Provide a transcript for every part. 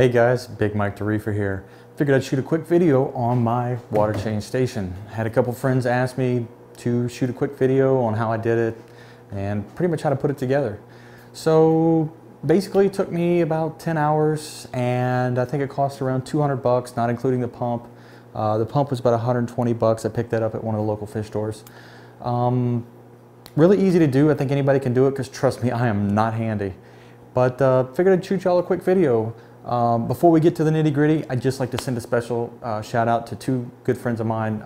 Hey guys, Big Mike the Reefer here. Figured I'd shoot a quick video on my water change station. Had a couple friends ask me to shoot a quick video on how I did it and pretty much how to put it together. So basically it took me about 10 hours and I think it cost around 200 bucks, not including the pump. The pump was about 120 bucks. I picked that up at one of the local fish stores. Really easy to do. I think anybody can do it because trust me, I am not handy. But figured I'd shoot y'all a quick video. Before we get to the nitty gritty, I'd just like to send a special shout out to two good friends of mine,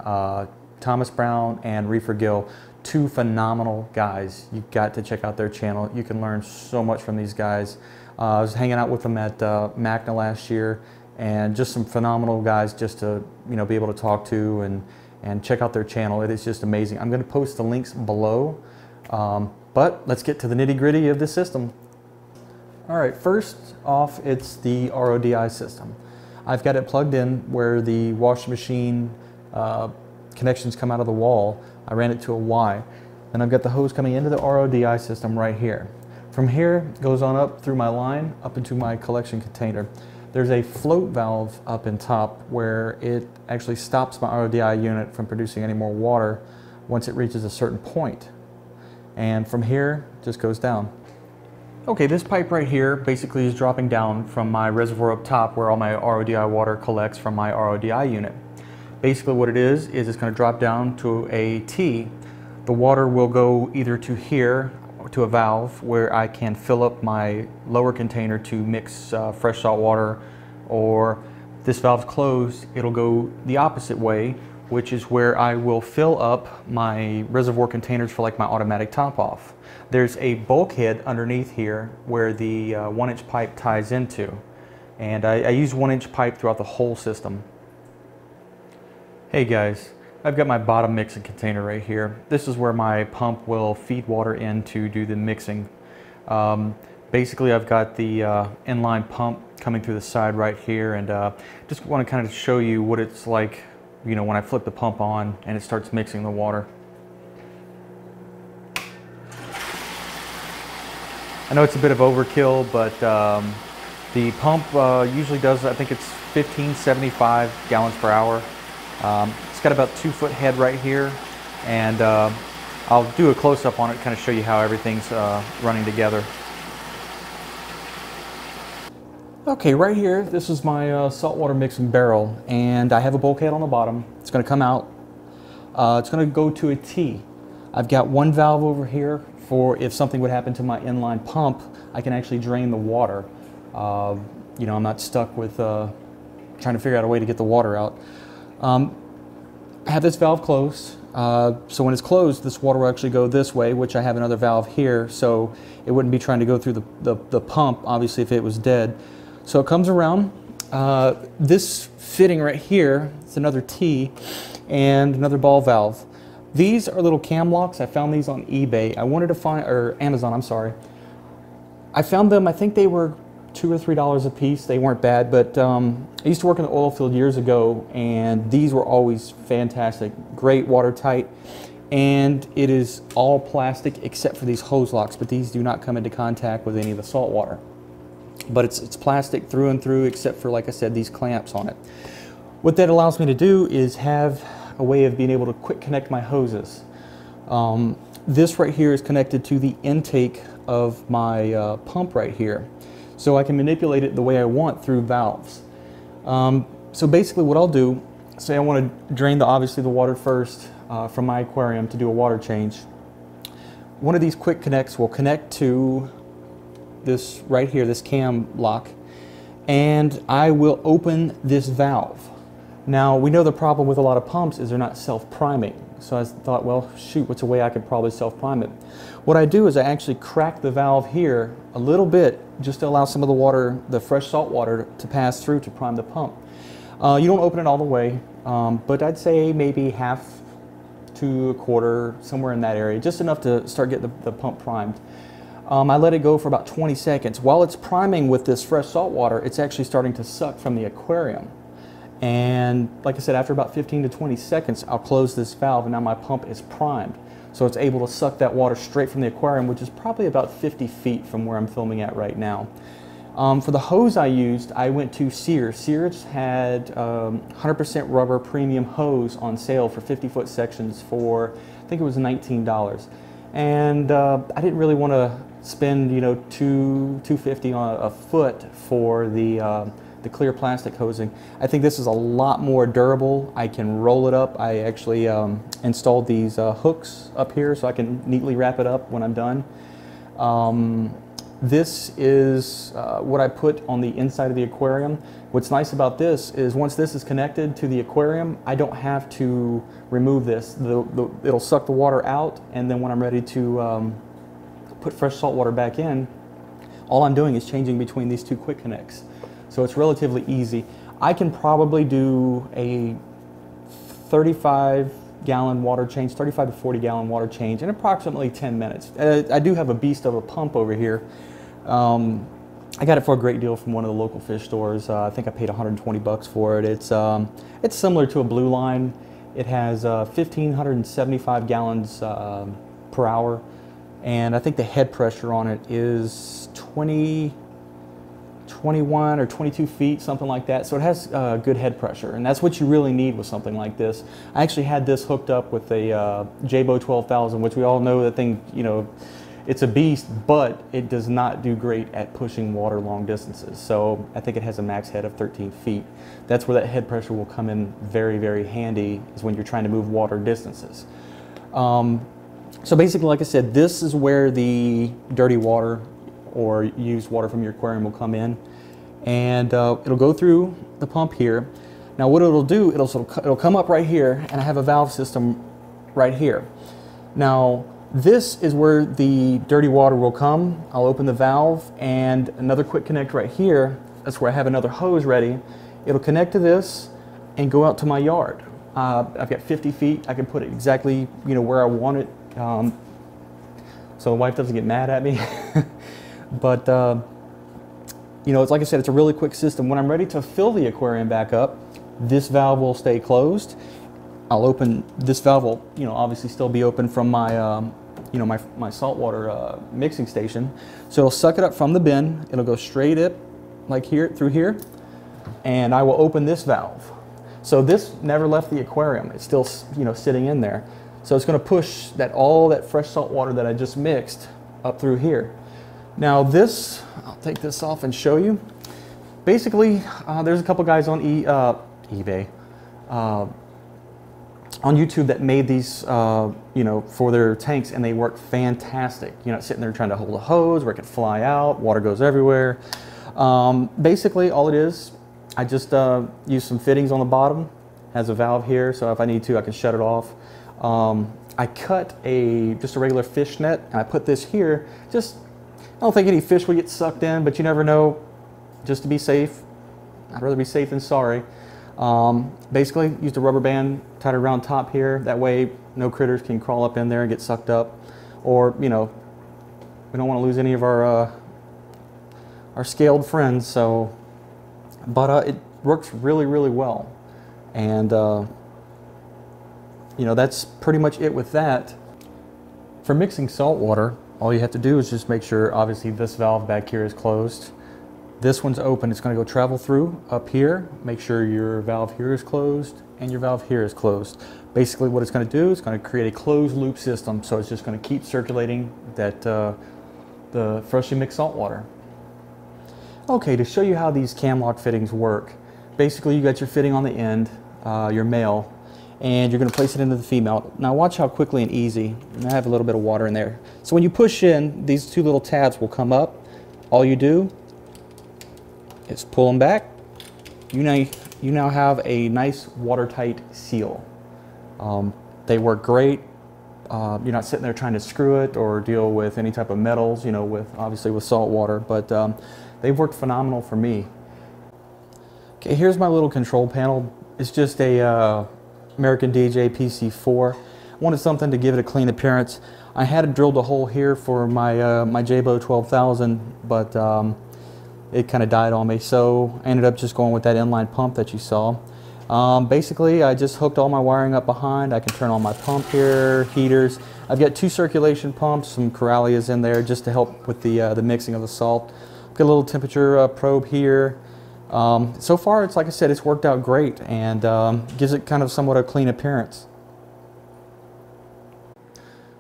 Thomas Brown and Reefer Gill, two phenomenal guys. You got to check out their channel. You can learn so much from these guys. I was hanging out with them at MACNA last year, and just some phenomenal guys just to be able to talk to and check out their channel. It is just amazing. I'm going to post the links below, but let's get to the nitty gritty of the system. All right, first off, it's the RODI system. I've got it plugged in where the washing machine connections come out of the wall. I ran it to a Y. Then I've got the hose coming into the RODI system right here. From here, it goes on up through my line, up into my collection container. There's a float valve up in top where it actually stops my RODI unit from producing any more water once it reaches a certain point. And from here, it just goes down. Okay, this pipe right here basically is dropping down from my reservoir up top where all my RODI water collects from my RODI unit. Basically what it is it's going to drop down to a T. The water will go either to here or to a valve where I can fill up my lower container to mix fresh salt water, or if this valve's closed, it'll go the opposite way, which is where I will fill up my reservoir containers for like my automatic top off. There's a bulkhead underneath here where the 1-inch pipe ties into, and I use 1-inch pipe throughout the whole system. Hey guys, I've got my bottom mixing container right here. This is where my pump will feed water in to do the mixing. Basically I've got the inline pump coming through the side right here, and just want to kind of show you what it's like when I flip the pump on and it starts mixing the water. I know it's a bit of overkill, but the pump usually does, I think it's 1575 gallons per hour. It's got about 2-foot head right here, and I'll do a close-up on it, kind of show you how everything's running together. Okay, right here, this is my saltwater mixing barrel, and I have a bulkhead on the bottom. It's going to come out. It's going to go to a T. I've got one valve over here for if something would happen to my inline pump, I can actually drain the water. I'm not stuck with trying to figure out a way to get the water out. I have this valve closed, so when it's closed, this water will actually go this way, which I have another valve here, so it wouldn't be trying to go through the pump, obviously, if it was dead. So it comes around. This fitting right here, it's another T and another ball valve. These are little cam locks. I found these on eBay. I wanted to find, or Amazon, I'm sorry. I found them, I think they were $2 or $3 a piece. They weren't bad, but I used to work in the oil field years ago, and these were always fantastic. Great, watertight, and it is all plastic except for these hose locks, but these do not come into contact with any of the salt water. But it's plastic through and through except for, like I said, these clamps on it. What that allows me to do is have a way of being able to quick connect my hoses. This right here is connected to the intake of my pump right here. So I can manipulate it the way I want through valves. So basically what I'll do, say I want to drain obviously the water first from my aquarium to do a water change. One of these quick connects will connect to this right here, this cam lock, and I will open this valve. Now, we know the problem with a lot of pumps is they're not self-priming. So I thought, well, shoot, what's a way I could probably self-prime it? What I do is I actually crack the valve here a little bit just to allow some of the water, the fresh salt water, to pass through to prime the pump. You don't open it all the way, but I'd say maybe half to a quarter, somewhere in that area, just enough to start getting the pump primed. I let it go for about 20 seconds. While it's priming with this fresh salt water, it's actually starting to suck from the aquarium. And like I said, after about 15 to 20 seconds, I'll close this valve, and now my pump is primed. So it's able to suck that water straight from the aquarium, which is probably about 50 feet from where I'm filming at right now. For the hose I used, I went to Sears. Sears had 100% rubber premium hose on sale for 50-foot sections for, I think it was $19. And I didn't really want to spend, you know, $250 on a foot for the clear plastic hosing. I think this is a lot more durable. I can roll it up. I actually installed these hooks up here so I can neatly wrap it up when I'm done. This is what I put on the inside of the aquarium. What's nice about this is once this is connected to the aquarium, I don't have to remove this. It'll suck the water out, and then when I'm ready to put fresh salt water back in, all I'm doing is changing between these two quick connects. So it's relatively easy. I can probably do a 35-gallon water change, 35 to 40-gallon water change in approximately 10 minutes. I do have a beast of a pump over here. I got it for a great deal from one of the local fish stores. I think I paid 120 bucks for it. It's similar to a Blue Line. It has 1,575 gallons per hour, and I think the head pressure on it is 21 or 22 feet, something like that. So it has good head pressure, and that's what you really need with something like this. I actually had this hooked up with a Jaybo 12,000, which we all know that thing, you know, it's a beast, but it does not do great at pushing water long distances. So I think it has a max head of 13 feet. That's where that head pressure will come in very, very handy, is when you're trying to move water distances. So basically, like I said, this is where the dirty water or used water from your aquarium will come in, and it'll go through the pump here. Now what it'll do, it'll come up right here, and I have a valve system right here. Now this is where the dirty water will come. I'll open the valve, and another quick connect right here. That's where I have another hose ready. It'll connect to this and go out to my yard. I've got 50 feet. I can put it exactly, you know, where I want it, so the wife doesn't get mad at me. But you know, it's like I said, it's a really quick system. When I'm ready to fill the aquarium back up, this valve will stay closed. I'll open this valve. Will, you know, obviously still be open from my you know, my saltwater mixing station. So it'll suck it up from the bin. It'll go straight up like here, through here, and I will open this valve. So this never left the aquarium. It's still, you know, sitting in there. So it's going to push all that fresh salt water that I just mixed up through here. Now this, I'll take this off and show you. Basically, there's a couple guys on eBay, on YouTube that made these, you know, for their tanks, and they work fantastic. You're not sitting there trying to hold a hose where it can fly out, water goes everywhere. Basically, all it is, I just use some fittings on the bottom. Has a valve here, so if I need to, I can shut it off. I cut just a regular fish net, and I put this here. I don't think any fish would get sucked in, but you never know. Just to be safe, I'd rather be safe than sorry. Basically, used a rubber band, tied it around top here. That way, no critters can crawl up in there and get sucked up. Or, you know, we don't want to lose any of our scaled friends. So, but it works really, really well. And you know, that's pretty much it with that. For mixing salt water, all you have to do is just make sure, obviously, this valve back here is closed. This one's open. It's going to go travel through up here. Make sure your valve here is closed and your valve here is closed. Basically what it's going to do is going to create a closed loop system, so it's just going to keep circulating that the freshly mixed salt water. Okay, to show you how these cam lock fittings work, basically you got your fitting on the end, your male, and you're going to place it into the female. Now watch how quickly and easy. I have a little bit of water in there. So when you push in, these two little tabs will come up. All you do is pull them back. You now have a nice watertight seal. They work great. You're not sitting there trying to screw it or deal with any type of metals, you know, obviously with salt water, but they've worked phenomenal for me. Okay, here's my little control panel. It's just a American DJ PC4. I wanted something to give it a clean appearance. I had drilled a hole here for my my Jaybo 12,000, but it kind of died on me, so I ended up just going with that inline pump that you saw. Basically, I just hooked all my wiring up behind. I can turn on my pump here, heaters. I've got 2 circulation pumps, some Corallias in there just to help with the mixing of the salt. Got a little temperature probe here. So far, it's like I said, it's worked out great and gives it kind of somewhat a clean appearance.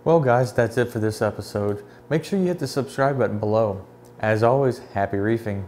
Well guys, that's it for this episode. Make sure you hit the subscribe button below. As always, happy reefing.